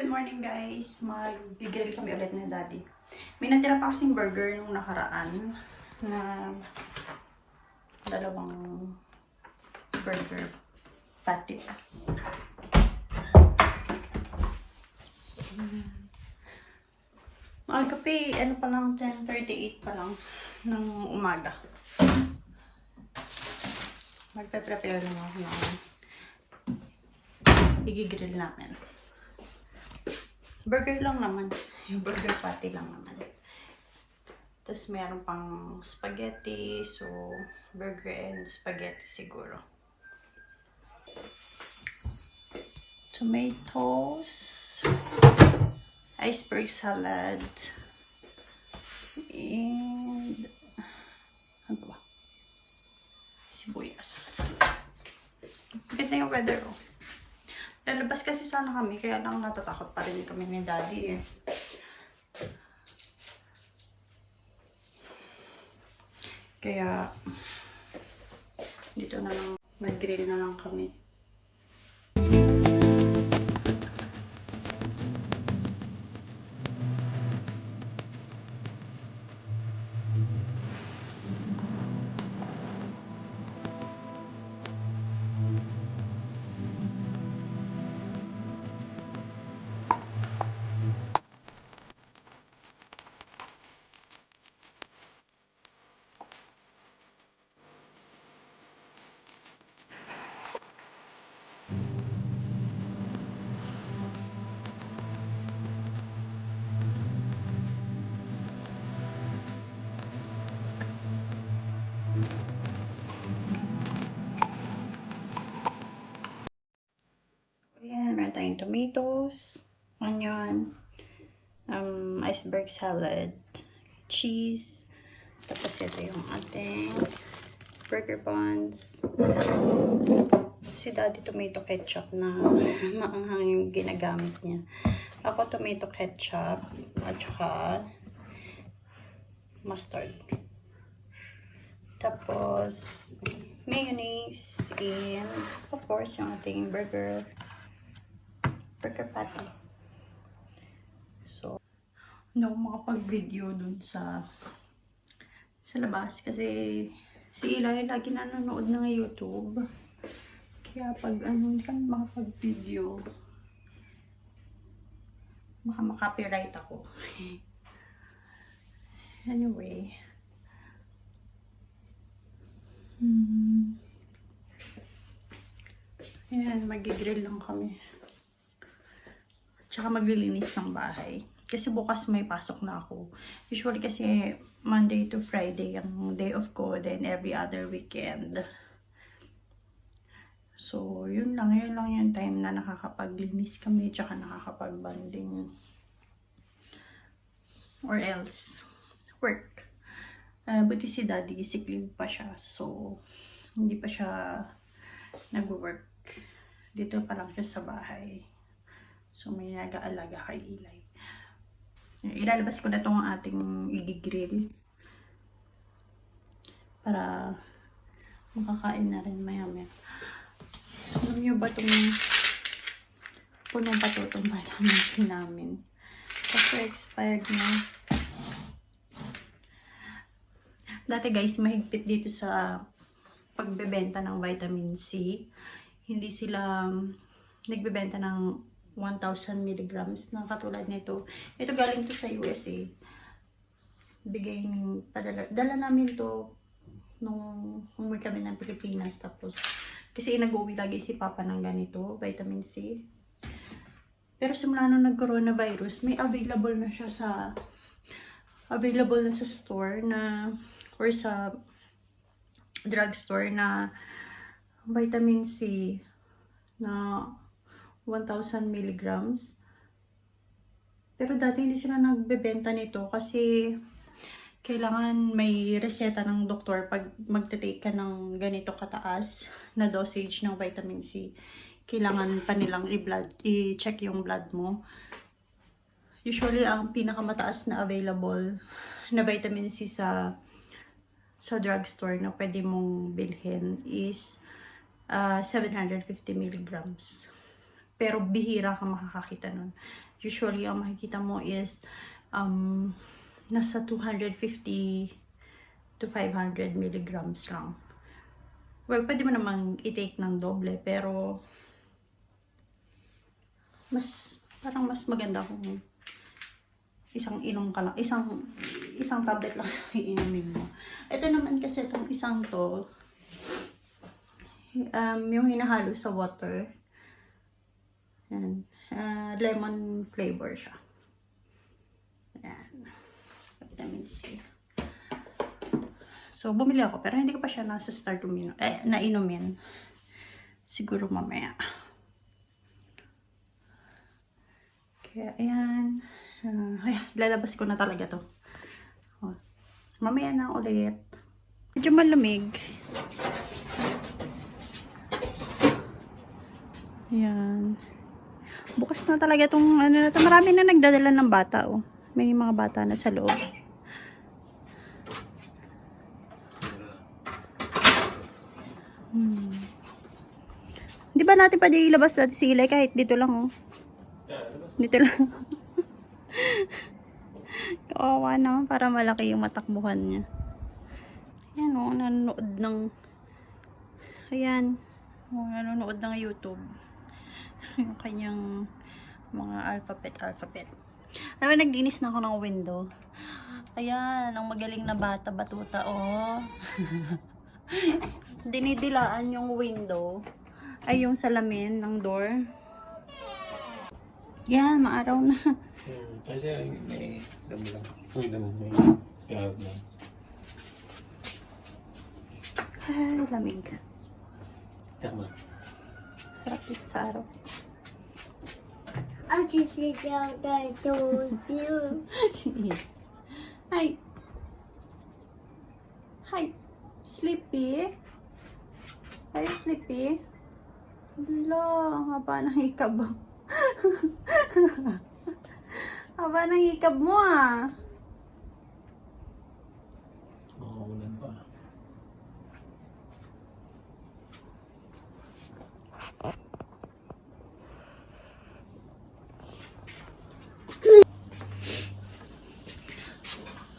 Good morning guys! Mag-grill kami ulit ni Daddy. May natira pa kasing burger nung nakaraan na dalawang burger patty. Mga kape, ano pa lang, 10:38 pa lang ng umaga. Magpe-prepare lang ako ng i-grill namin. Burger lang naman. Yung burger patty lang naman. Tapos meron pang spaghetti. So, burger and spaghetti siguro. Tomatoes. Iceberg salad. And ano ba? Sibuyas. Ganda yung weather, oh. Lalabas kasi sana kami, kaya lang natatakot pa rin kami ni Daddy eh. Kaya, dito na lang, mag-grill na lang kami. Ayan, meron tayong tomatoes, onion, iceberg salad, cheese, tapos ito yung ating burger buns. Si Daddy tomato ketchup na maanghang yung ginagamit niya. Ako tomato ketchup at saka mustard. Tapos mayonnaise and of course yung ating burger patty. So, hindi ako makapag-video dun sa labas kasi si Eli lagi nanonood ng YouTube. Kaya pag ano, hindi kami makapag-video. Baka makapiright ako. Anyway. Ayan, mag-grill lang kami. Tsaka maglilinis ng bahay. Kasi bukas may pasok na ako. Usually kasi Monday to Friday ang day off ko. Then every other weekend. So, yun lang yung time na nakakapaglinis kami. Tsaka nakakapag-banding. Or else, work. Buti si Daddy, sick leave pa siya. So, hindi pa siya nag-work. Dito pa lang siya sa bahay. So, may nag-aalaga kay Eli. Ilalabas ko na itong ating i-grill. Para makakain na rin maya-maya. Alam nyo ba itong punong pa itong vitamin C namin? Kasi expired na. Dati guys, mahigpit dito sa pagbebenta ng vitamin C. Hindi sila nagbebenta ng 1,000 milligrams na katulad nito. Ito galing to sa USA. Dala namin to nung umuwi kami ng Pilipinas. Tapos, kasi nag-uwi lagi si Papa ng ganito, vitamin C. Pero simula nung nag-coronavirus, may available na sa store na, or sa drugstore na vitamin C na 1,000 milligrams. Pero dati hindi sila nagbebenta nito kasi kailangan may reseta ng doktor pag magte-take ka ng ganito kataas na dosage ng vitamin C. Kailangan pa nilang i-check yung blood mo. Usually, ang pinakamataas na available na vitamin C sa drugstore na pwede mong bilhin is 750 milligrams. Pero bihira ka makakakita nun. Usually, ang makikita mo is nasa 250 to 500 milligrams lang. Well, pwede mo namang i-take ng doble, pero parang mas maganda kung isang inom ka lang, isang tablet lang iinumin mo. Ito naman kasi itong isang to, yung hinahalo sa water, yan, lemon flavor siya. Yan, vitamin C. So, bumili ako, pero hindi ko pa siya nasa-start nainumin. Siguro mamaya. Kaya, ayan. Lalabas ko na talaga to. Mamaya na ulit. Medyo malamig. Ayan. Bukas na talaga tong ano na to. Marami na nagdadala ng bata, oh. May mga bata na sa loob. Di ba natin pa di ilabas dati si Ilay kahit dito lang, oh. Dito lang. Kawawa naman para malaki yung matakbuhan niya. Ayan, oh, nanonood ng nanonood ng YouTube. Yung kanyang mga alphabet. Alam, naglinis na ako ng window. Ayan, ang magaling na bata, batuta, oh. Dinidilaan yung window. Ay, yung salamin ng door. Yan, maaraw na. Kasi may damo lang. Uy, damo may kaya lang. Ay, lamig. Tama. Sarap dito sa araw. I can sit down there told you. Hi. Hi. Sleepy? Are you sleepy? Hala, haba ng hikab. Haba ng hikab mo, ah. Maulan pa.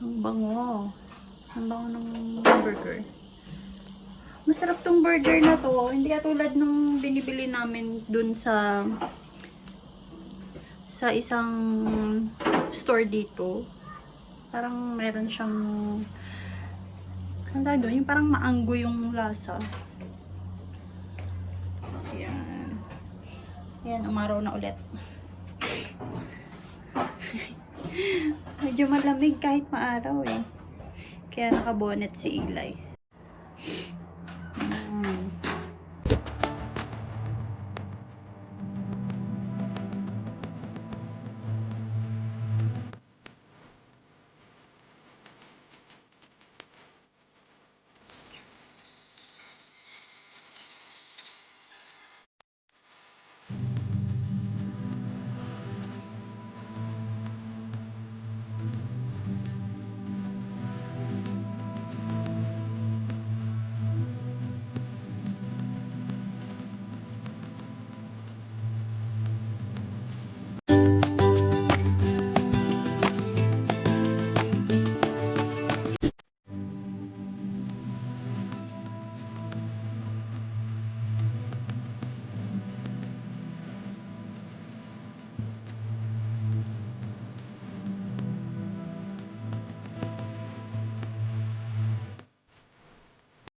Ang bango. Ang bango ng burger. Masarap tong burger na to. Hindi katulad nung binibili namin dun sa isang store dito. Parang meron siyang ano doon, yung parang maanggo yung lasa. Tapos yan. Yan, umaraw na ulit. Medyo malamig kahit maaraw eh. Kaya nakabonet si Eli.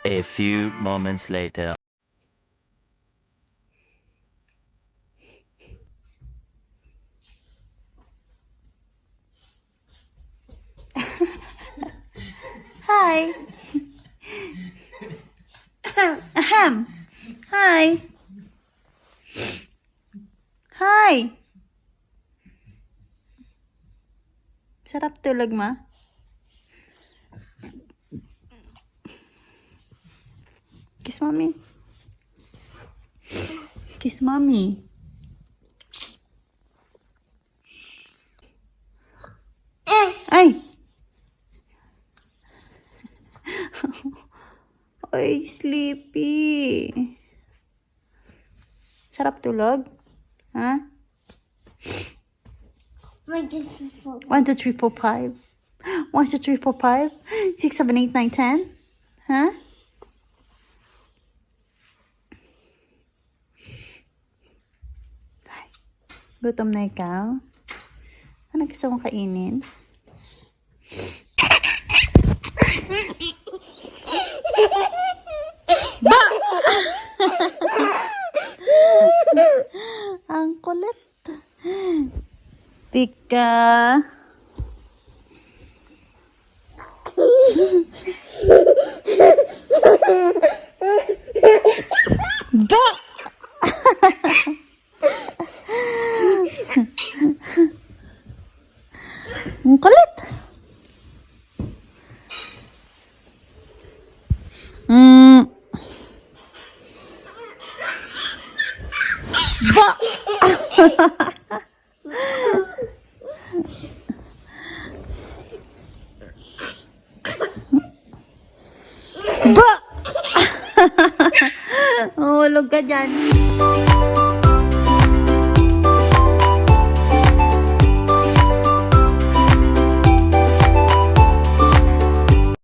A few moments later. Hi. Ahem. Hi. Hi. Sarap tulog, ma. Kiss mommy. Kiss mommy. Ay. Ay, sleepy. Sarap tulog? Huh? What is this for? 1, 2, 3, 4, 5. 1, 2, 3, 4, 5. 6, 7, 8, 9, 10. Huh? Gutom na ikaw? Ano gusto mong kainin? Ba! Ang kulit. Pika. Ba! Ang kulit. Ba! Ba! Hulog ka dyan.